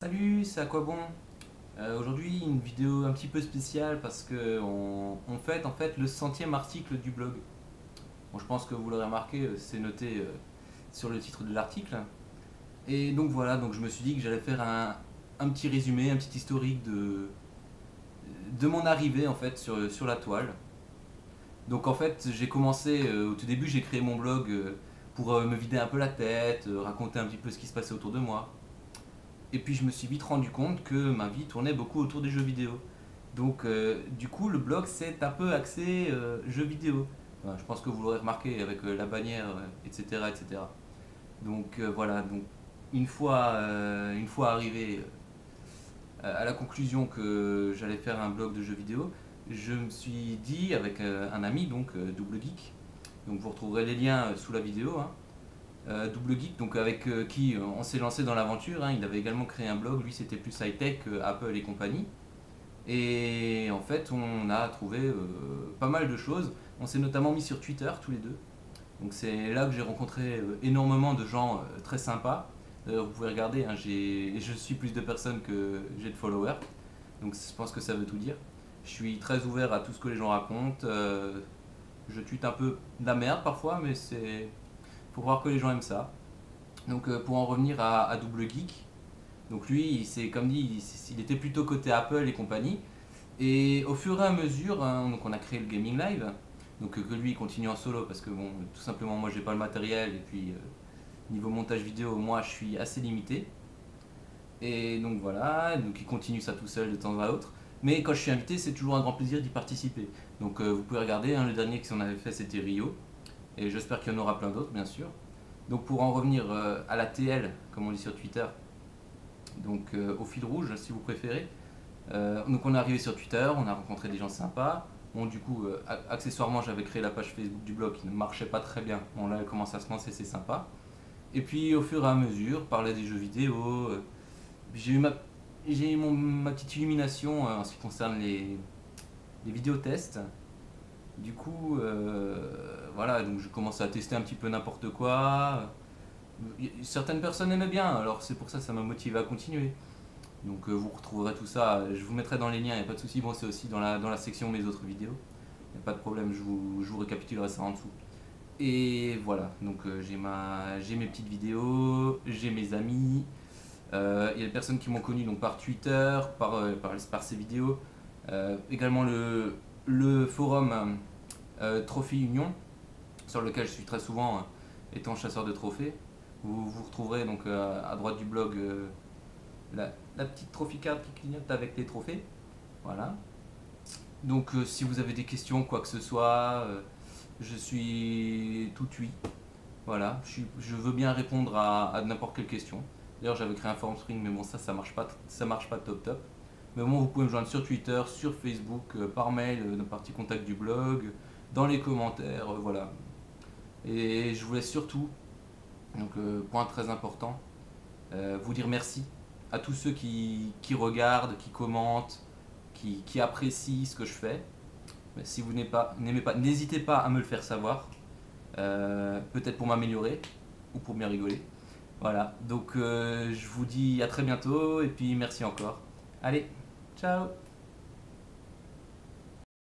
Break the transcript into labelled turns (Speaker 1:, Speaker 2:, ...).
Speaker 1: Salut, c'est à quoi bon? Aujourd'hui une vidéo un petit peu spéciale parce que on fête en fait le centième article du blog. Bon, je pense que vous l'aurez remarqué, c'est noté sur le titre de l'article. Et donc voilà, donc je me suis dit que j'allais faire un petit résumé, un petit historique de mon arrivée en fait sur la toile. Donc en fait j'ai commencé, au tout début j'ai créé mon blog pour me vider un peu la tête, raconter un petit peu ce qui se passait autour de moi. Et puis je me suis vite rendu compte que ma vie tournait beaucoup autour des jeux vidéo. Donc du coup le blog c'est un peu axé jeux vidéo. Enfin, je pense que vous l'aurez remarqué avec la bannière, etc., etc. Donc voilà, donc une fois arrivé à la conclusion que j'allais faire un blog de jeux vidéo, je me suis dit avec un ami, donc Double Geek, donc vous retrouverez les liens sous la vidéo, hein, Double Geek, donc avec qui on s'est lancé dans l'aventure, hein. Il avait également créé un blog, lui c'était plus high-tech, Apple et compagnie. Et en fait, on a trouvé pas mal de choses. On s'est notamment mis sur Twitter tous les deux. Donc c'est là que j'ai rencontré énormément de gens très sympas. D'ailleurs, vous pouvez regarder, hein, je suis plus de personnes que j'ai de followers. Donc je pense que ça veut tout dire. Je suis très ouvert à tout ce que les gens racontent. Je tweete un peu de la merde parfois, mais c'est faut voir que les gens aiment ça. Donc pour en revenir à Double Geek, donc lui, c'est comme dit, il était plutôt côté Apple et compagnie. Et au fur et à mesure, hein, donc on a créé le Gaming Live. Donc que lui il continue en solo parce que bon, tout simplement moi j'ai pas le matériel et puis niveau montage vidéo, moi je suis assez limité. Et donc voilà, donc il continue ça tout seul de temps à autre. Mais quand je suis invité, c'est toujours un grand plaisir d'y participer. Donc vous pouvez regarder, hein, le dernier qu'on avait fait c'était Rio. Et j'espère qu'il y en aura plein d'autres bien sûr. Donc pour en revenir à la TL, comme on dit sur Twitter, donc au fil rouge si vous préférez. Donc on est arrivé sur Twitter, on a rencontré des gens sympas. Bon du coup, accessoirement j'avais créé la page Facebook du blog qui ne marchait pas très bien. Bon là elle commence à se lancer, c'est sympa. Et puis au fur et à mesure, parler des jeux vidéo. J'ai eu ma petite illumination en ce qui concerne les vidéotests. Du coup, voilà, donc je commence à tester un petit peu n'importe quoi. Certaines personnes aimaient bien, alors c'est pour ça que ça m'a motivé à continuer. Donc vous retrouverez tout ça, je vous mettrai dans les liens, il n'y a pas de souci. Bon, c'est aussi dans la section mes autres vidéos. Il n'y a pas de problème, je vous récapitulerai ça en dessous. Et voilà, donc j'ai mes petites vidéos, j'ai mes amis. Il y a des personnes qui m'ont connu donc par Twitter, par ces vidéos. Également le forum Trophy Union, sur lequel je suis très souvent étant chasseur de trophées. Vous retrouverez donc à droite du blog la petite trophy card qui clignote avec les trophées. Voilà. Donc si vous avez des questions, quoi que ce soit, je suis tout oui. Voilà, je veux bien répondre à n'importe quelle question. D'ailleurs j'avais créé un forum string mais bon ça marche pas top top. Mais bon vous pouvez me joindre sur Twitter, sur Facebook, par mail, dans la partie contact du blog, dans les commentaires, voilà. Et je voulais surtout, donc point très important, vous dire merci à tous ceux qui regardent, qui commentent, qui apprécient ce que je fais. Mais si vous n'aimez pas, n'hésitez pas à me le faire savoir, peut-être pour m'améliorer ou pour bien rigoler. Voilà, donc je vous dis à très bientôt et puis merci encore. Allez, ciao!